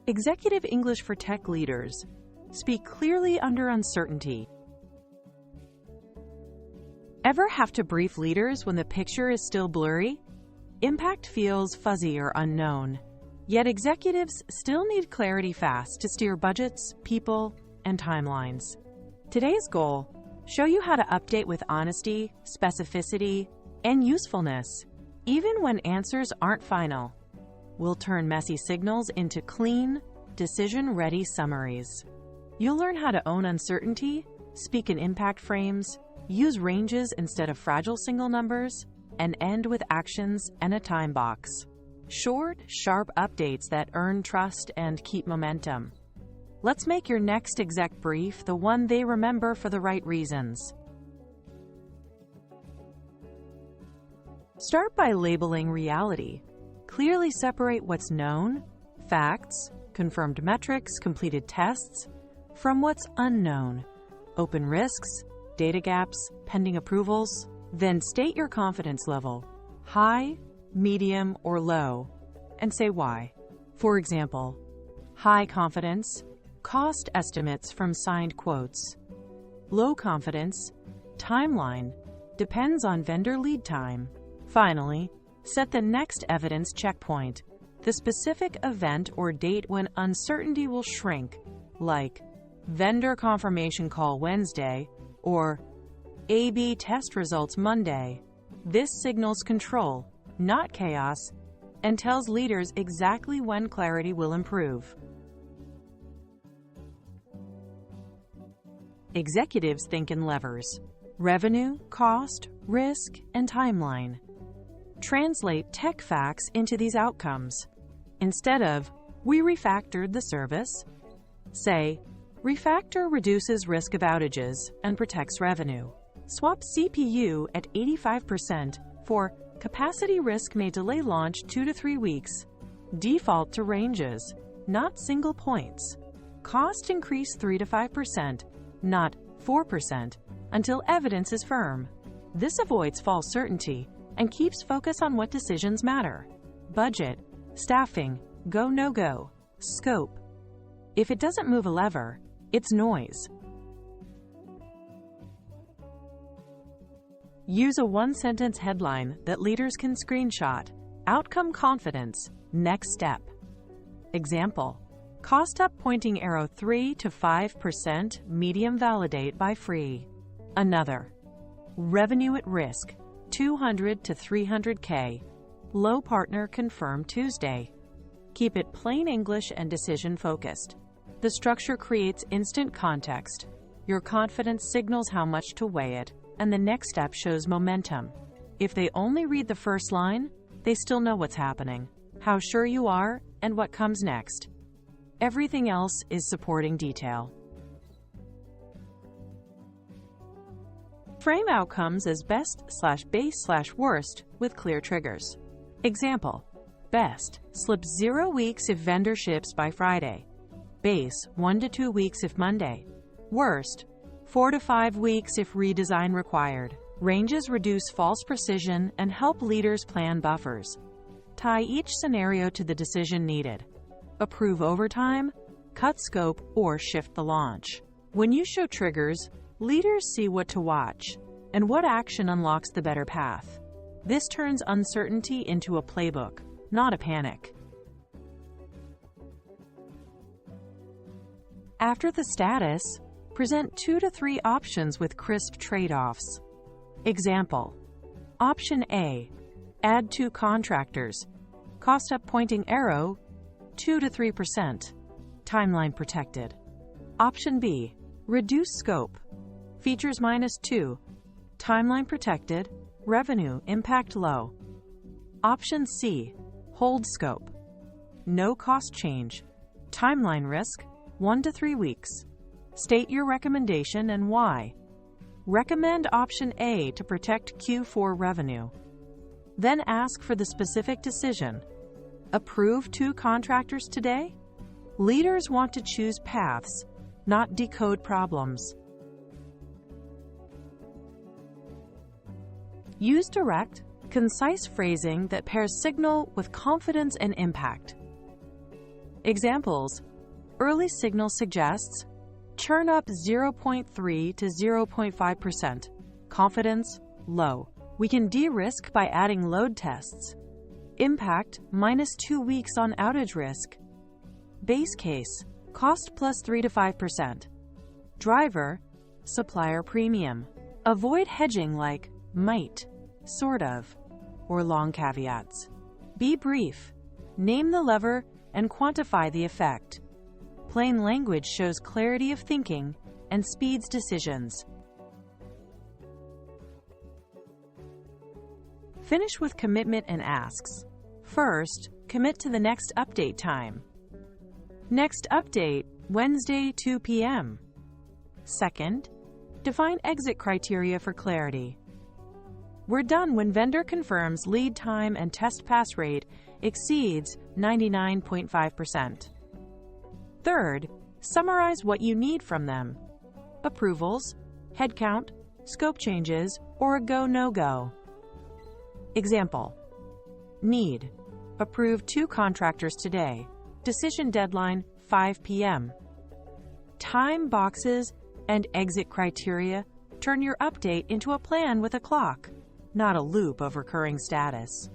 Executive English for tech leaders. Speak clearly under uncertainty. Ever have to brief leaders when the picture is still blurry? Impact feels fuzzy or unknown. Yet executives still need clarity fast to steer budgets, people, and timelines. Today's goal: show you how to update with honesty, specificity, and usefulness, even when answers aren't final. We'll turn messy signals into clean, decision-ready summaries. You'll learn how to own uncertainty, speak in impact frames, use ranges instead of fragile single numbers, and end with actions and a time box. Short, sharp updates that earn trust and keep momentum. Let's make your next exec brief the one they remember for the right reasons. Start by labeling reality. Clearly separate what's known, facts, confirmed metrics, completed tests, from what's unknown, open risks, data gaps, pending approvals. Then state your confidence level, high, medium, or low, and say why. For example, high confidence, cost estimates from signed quotes. Low confidence, timeline, depends on vendor lead time. Finally, set the next evidence checkpoint, the specific event or date when uncertainty will shrink, like vendor confirmation call Wednesday or A/B test results Monday. This signals control, not chaos, and tells leaders exactly when clarity will improve. Executives think in levers: revenue, cost, risk, and timeline. Translate tech facts into these outcomes. Instead of, "We refactored the service," say, "Refactor reduces risk of outages and protects revenue." Swap CPU at 85% for "Capacity risk may delay launch 2 to 3 weeks." Default to ranges, not single points. Cost increase 3 to 5%, not 4%, until evidence is firm. This avoids false certainty and keeps focus on what decisions matter. Budget, staffing, go, no-go, scope. If it doesn't move a lever, it's noise. Use a one-sentence headline that leaders can screenshot. Outcome confidence, next step. Example: cost up pointing arrow 3 to 5%, medium validate by free. Another: revenue at risk, 200 to 300K, low partner confirmed Tuesday. Keep it plain English and decision focused. The structure creates instant context. Your confidence signals how much to weigh it, and the next step shows momentum. If they only read the first line, they still know what's happening, how sure you are, and what comes next. Everything else is supporting detail. Frame outcomes as best/base/worst with clear triggers. Example: best, slips 0 weeks if vendor ships by Friday. Base, 1 to 2 weeks if Monday. Worst, 4 to 5 weeks if redesign required. Ranges reduce false precision and help leaders plan buffers. Tie each scenario to the decision needed. Approve overtime, cut scope, or shift the launch. When you show triggers, leaders see what to watch and what action unlocks the better path. This turns uncertainty into a playbook, not a panic. After the status, present 2 to 3 options with crisp trade-offs. Example: Option A, add 2 contractors. Cost up pointing arrow, 2 to 3%. Timeline protected. Option B, reduce scope. Features -2. Timeline protected. Revenue impact low. Option C, hold scope. No cost change. Timeline risk, 1 to 3 weeks. State your recommendation and why. Recommend option A to protect Q4 revenue. Then ask for the specific decision. Approve 2 contractors today? Leaders want to choose paths, not decode problems. Use direct, concise phrasing that pairs signal with confidence and impact. Examples: early signal suggests churn up 0.3 to 0.5%, confidence low. We can de-risk by adding load tests. Impact -2 weeks on outage risk. Base case, cost plus 3 to 5%. Driver, supplier premium. Avoid hedging like might, sort of, or long caveats. Be brief. Name the lever and quantify the effect. Plain language shows clarity of thinking and speeds decisions. Finish with commitment and asks. First, commit to the next update time. Next update, Wednesday, 2 p.m. Second, define exit criteria for clarity. We're done when vendor confirms lead time and test pass rate exceeds 99.5%. Third, summarize what you need from them. Approvals, headcount, scope changes, or a go, no-go. Example: need. Approve 2 contractors today. Decision deadline 5 p.m. Time boxes and exit criteria turn your update into a plan with a clock, not a loop of recurring status.